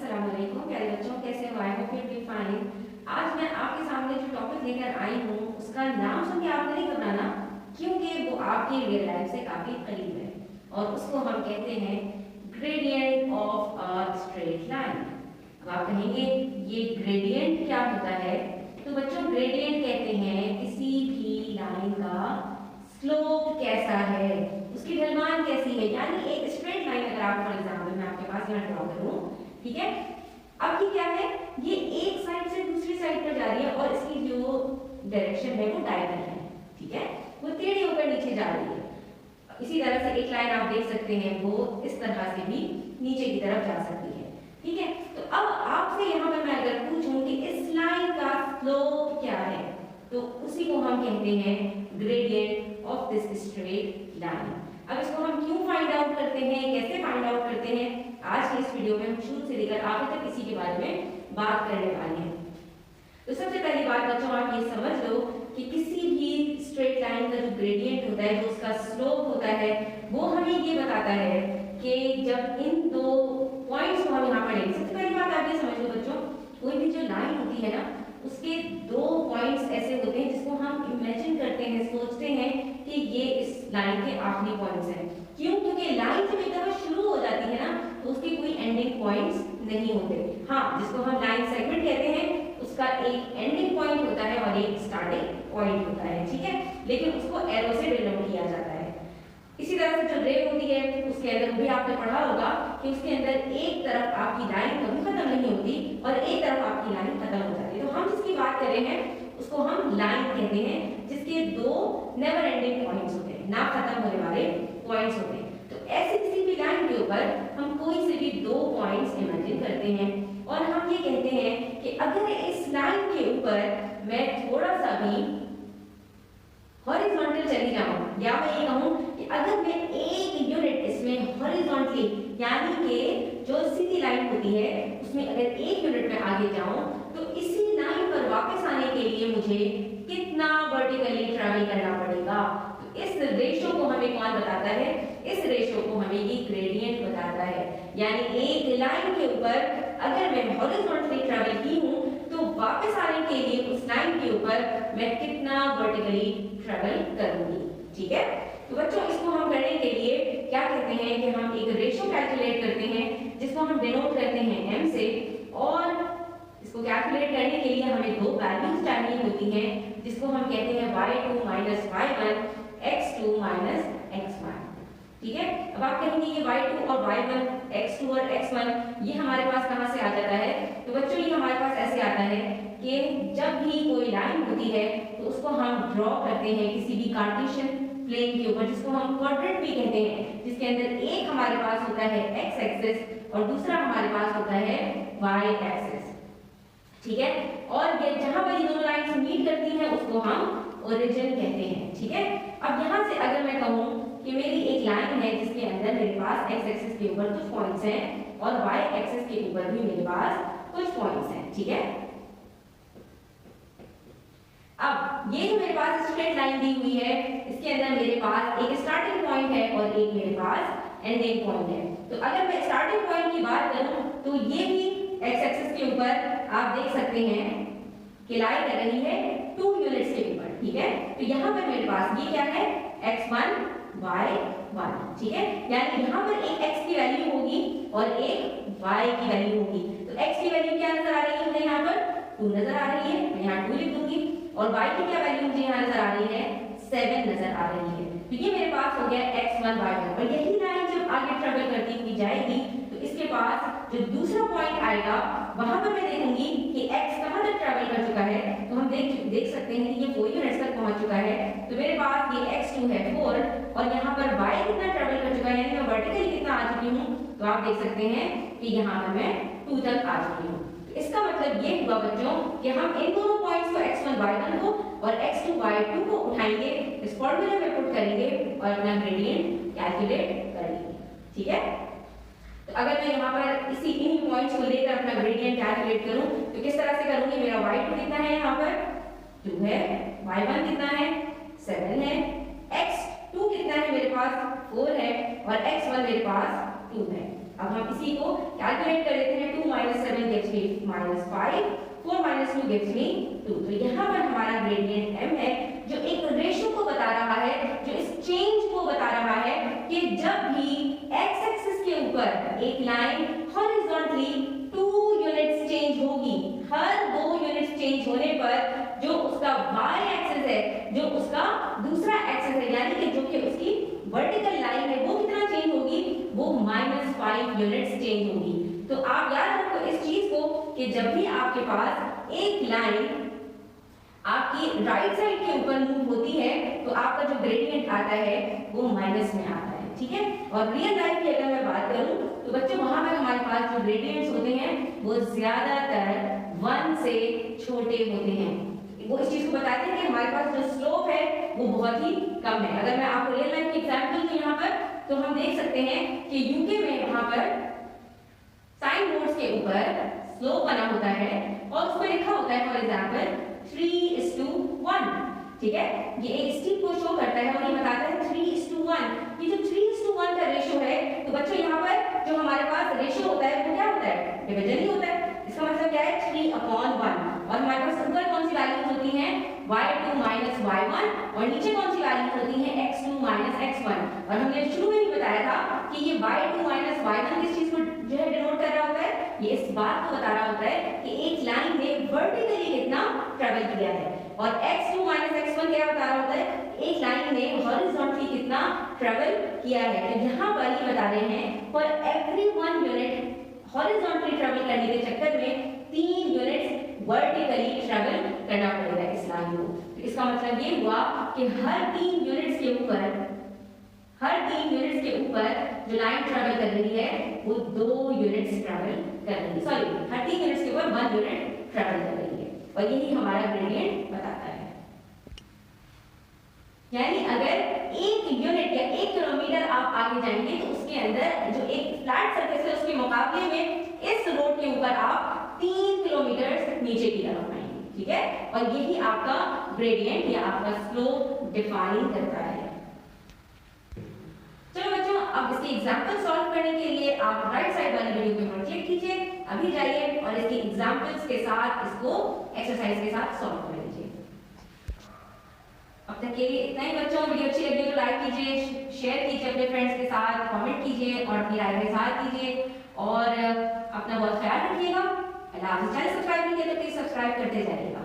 अस्सलाम वालेकुम प्यारे बच्चों, कैसे हो? I hope you be fine. आज मैं आपके सामने जो टॉपिक लेकर आई हूँ उसका नाम सुन के आप नहीं घबराना, क्योंकि वो आपकी रियल लाइफ से काफी करीब है और उसको हम कहते हैं gradient of a straight line. अब आप कहेंगे ये ग्रेडियंट क्या होता है? तो बच्चों, ग्रेडियंट कहते हैं किसी भी लाइन का स्लोप कैसा है, उसकी ढलवान कैसी है। यानी एक स्ट्रेट लाइन अगर आप फॉर एग्जांपल मैं आपके पास यहाँ ड्रॉ करूँ, ठीक है, अब ये क्या है, ये एक साइड से दूसरी साइड पर जा रही है और इसकी जो डायरेक्शन है वो डायगोनल है, ठीक है, वो टेढ़ी होकर नीचे जा रही है। इसी तरह से एक लाइन आप देख सकते हैं वो इस तरह से भी नीचे की तरफ जा सकती है, ठीक है। तो अब आपसे यहाँ पर मैं अगर पूछूं कि इस लाइन का स्लोप क्या है, तो उसी को हम कहते हैं gradient of this straight line. अब इसको हम क्यों फाइंड आउट करते हैं, कैसे फाइंड आउट करते हैं, आज की इस वीडियो में हम शुरू से लेकर आगे तक इसी के बारे में बात करने वाले हैं। तो सबसे पहली बात बच्चों, आप ये समझ लो कि किसी भी स्ट्रेट लाइन का जो ग्रेडियंट होता है, जो उसका स्लोप होता है, वो हमें ये बताता है कि जब इन दो पॉइंट्स को हम यहाँ पर लेंगे। सबसे पहली बात आप ये समझ लो बच्चों, कोई भी जो लाइन होती है ना, उसके दो पॉइंट्स ऐसे होते हैं जिसको हम इमेजिन करते हैं, सोचते हैं कि ये इस लाइन के आखिरी पॉइंट्स हैं। क्यों? क्योंकि लाइन जब एक दफा शुरू हो जाती है ना, तो उसके कोई एंडिंग पॉइंट्स नहीं होते। हाँ, जिसको हम लाइन सेगमेंट कहते हैं, उसका एक एंडिंग पॉइंट होता है और एक स्टार्टिंग पॉइंट होता है, ठीक है, लेकिन उसको एरो से डिनोट किया जाता है। इसी तरह से जो रे होती है, उसके अंदर भी आपने पढ़ा होगा कि उसके अंदर एक तरफ आपकी लाइन कभी खत्म नहीं होती और एक तरफ आपकी लाइन खत्म हो जाती है। तो हम जिसकी बात कर रहे हैं उसको हम लाइन कहते हैं, जिसके दो नेवर एंडिंग पॉइंट्स होते हैं, ना खत्म होने वाले पॉइंट्स होते हैं। तो ऐसी किसी भी लाइन के ऊपर हम कोई से भी दो पॉइंट्स इमेजिन करते हैं और हम ये कहते हैं कि अगर इस लाइन के ऊपर मैं थोड़ा सा भी हॉरिजॉन्टल चली जाऊं, या मैं ये कहूं कि अगर मैं एक यूनिट इसमें हॉरिजॉन्टली यानी कि जो सीधी लाइन होती है उसमें अगर एक यूनिट में आगे जाऊं, तो इसी लाइन पर वापस आने के लिए मुझे कितना वर्टिकली ट्रैवल करना पड़ेगा। तो इस रेशो को हमें कौन बताता है? इस रेशो को हमें ये ग्रेडियंट बताता है। यानी एक लाइन के ऊपर अगर मैं हॉरिजॉन्टली ट्रैवल की हूं, तो वापस आने के लिए उस लाइन के ऊपर मैं कितना वर्टिकली ट्रैवल करूंगी, ठीक है। तो बच्चों, इसको हम करने के लिए क्या कहते हैं कि हम एक रेशो कैलकुलेट करते हैं, जिसको हम डिनोट करते हैं m से, और इसको कैलकुलेट करने के लिए हमें दो वैल्यूज चाहिए होती हैं, जिसको हम कहते हैं y2 - y1 x2 - x1, ठीक है। अब आप कहेंगे ये y2 और y1, x2 और x1 ये हमारे पास कहां से आ जाता है? तो बच्चों, ये हमारे पास ऐसे आता है कि जब भी कोई लाइन होती है तो उसको हम ड्रॉ करते हैं किसी भी कार्टेशियन प्लेन के ऊपर, जिसको हम क्वाड्रेंट भी कहते हैं, जिसके अंदर एक हमारे पास होता है x एक्सिस और दूसरा हमारे पास होता है y एक्सिस, ठीक है। और ये जहां पर ये दोनों लाइंस मीट करती हैं उसको हम ओरिजिन कहते हैं, ठीक है। अब यहां से अगर मैं कहूं कि मेरी एक लाइन है जिसके अंदर मेरे पास x एक्सिस के ऊपर कुछ पॉइंट्स हैं और y एक्सिस के ऊपर भी मेरे पास कुछ पॉइंट्स हैं, ठीक है। अब ये जो मेरे पास स्ट्रेट लाइन दी हुई है, इसके अंदर मेरे पास एक स्टार्टिंग पॉइंट है और एक मेरे पास एंडिंग पॉइंट है। तो अगर मैं स्टार्टिंग पॉइंट की बात करूं तो ये भी x एक्सिस के ऊपर आप देख सकते हैं कि लाइन कर रही है 2 यूनिट्स के ऊपर, ठीक है। तो यहाँ पर मेरे पास ये क्या है, x1 y1, ठीक है। यानी यहाँ पर एक x की वैल्यू होगी और एक y की वैल्यू होगी। तो x की वैल्यू क्या नजर आ रही है मुझे यहाँ पर? 2 नजर आ रही है, मैं यहाँ 2 लिख दूंगी, और y की क्या वैल्यू मुझे यहाँ नजर आ रही है? 7 नजर आ रही है। तो ये मेरे पास हो गया x1 y1। और यही लाइन जब आगे ट्रेवल करती हुई जाएगी तो इसके पास जो दूसरा पॉइंट आएगा वहां पर मैं देखूंगी कि x कहां तक ट्रेवल कर चुका है। तो हम देख सकते हैं कि ये 4 यूनिट्स तक पहुंच चुका है। तो मेरे पास ये x2 है 4 और यहाँ पर y कितना ट्रेवल कर चुका है, यानी मैं वर्टिकली कितना आ चुकी हूँ, तो आप देख सकते हैं कि यहाँ पर मैं 2 तक आ चुकी हूँ। इसका मतलब ये हुआ बच्चों कि हम इन दोनों पॉइंट्स को x1 y1 को और x2 y2 को उठाएंगे, इस फॉर्मूले में पुट करेंगे और अपना ग्रेडियंट कैलकुलेट करेंगे, ठीक है। तो अगर मैं यहाँ पर इसी इन्हीं पॉइंट्स को लेकर अपना ग्रेडियंट कैलकुलेट करूं तो किस तरह से करूंगी? मेरा y2 कितना है, यहाँ पर 2 है, y1 कितना है, 7 है, x2 कितना है मेरे पास, 4 है, और x1 मेरे पास 2 है। अब हम इसी को कैलकुलेट कर लेते हैं। 2 - -5, 4 - 2 gives me 2। तो यहाँ पर हमारा ग्रेडियंट m है जो एक रेशियो को बता रहा है, जो इस चेंज को बता रहा है कि जब भी x एक्सिस के ऊपर एक लाइन हॉरिजॉन्टली 2 यूनिट्स चेंज होगी, हर 2 यूनिट्स चेंज होने पर जो उसका y एक्सिस है, जो उसका दूसरा एक्सिस है, यानी कि जो कि उसकी वर्टिकल लाइन है, वो कितना चेंज होगी, वो -5 यूनिट्स चेंज होगी। तो आप याद रखो इस चीज को कि जब भी आपके पास एक लाइन आपकी राइट साइड के ऊपर मूव होती है तो आपका जो ग्रेडियंट आता है वो माइनस में आता है, ठीक है। और रियल लाइफ की अगर मैं बात करूं तो बच्चों वहां पर हमारे पास जो ग्रेडियंट्स होते हैं वो ज्यादातर 1 से छोटे होते हैं। वो इस चीज को बताते हैं कि हमारे पास जो स्लोप है वो बहुत ही कम है। अगर मैं आपको रियल लाइफ की एग्जांपल दूं यहाँ पर तो हम देख सकते हैं कि यूके में वहां पर साइन बोर्ड्स के ऊपर स्लोप बना होता है और उसमें लिखा होता है फॉर एग्जांपल 3:1, ठीक है। ये एक स्टीप को शो करता है और ये बताता है 3:1। ये जो 3:1 का रेशियो है, तो बच्चों यहाँ पर जो हमारे पास रेशियो होता है वो क्या होता है, डिवीजन ही होता है। इसका मतलब क्या है 3/1। और हमारे पास ऊपर कौन सी वैल्यूज होती हैं, y2 - y1 और नीचे कौन सी वैल्यूज होती हैं, x2 - x1। और हमने शुरू में ही बताया था कि ये y2 - y1 किस चीज को जो है डिनोट कर रहा होता है, ये इस बात को बता रहा होता है कि एक लाइन ने वर्टिकली कितना ट्रैवल किया है। और x2 - x1 क्या बता रहा होता है, एक लाइन ने हॉरिजॉन्टली कितना ट्रैवल किया है। तो यहाँ पर ये बता रहे हैं for every 1 unit horizontally travel करने के चक्कर में 3 यूनिट्स वर्टिकली ट्रैवल करना पड़ेगा इस लाइन को। तो इसका मतलब ये हुआ कि हर 3 यूनिट्स के ऊपर जो लाइन ट्रैवल कर रही है वो 2 यूनिट्स ट्रैवल कर रही है, सॉरी हर 3 यूनिट्स के ऊपर 1 यूनिट ट्रैवल कर रही है। और यही हमारा ग्रेडियंट बताता है। यानी अगर 1 यूनिट या 1 किलोमीटर आप आगे जाएंगे तो उसके अंदर जो एक फ्लैट सरफेस है उसके मुकाबले में इस रोड के ऊपर आप 3 किलोमीटर नीचे की तरफ आएंगे, ठीक है। और यही आपका ग्रेडियंट या आपका स्लोप डिफाइन करता है। चलो बच्चों, अब इसके एग्जांपल सॉल्व करने के लिए आप राइट साइड वाली वीडियो पे क्लिक कीजिए, अभी जाइए और इसके एग्जांपल्स के साथ इसको एक्सरसाइज के साथ सॉल्व कर लीजिए। अब तक के लिए इतना ही बच्चों। वीडियो अच्छी लगी तो लाइक कीजिए, शेयर कीजिए अपने फ्रेंड्स के साथ, कमेंट कीजिए और अपनी राय के साथ कीजिए और अपना बहुत ख्याल रखिएगा। अगर आपने चैनल सब्सक्राइब नहीं किया तो प्लीज सब्सक्राइब करते जाइएगा।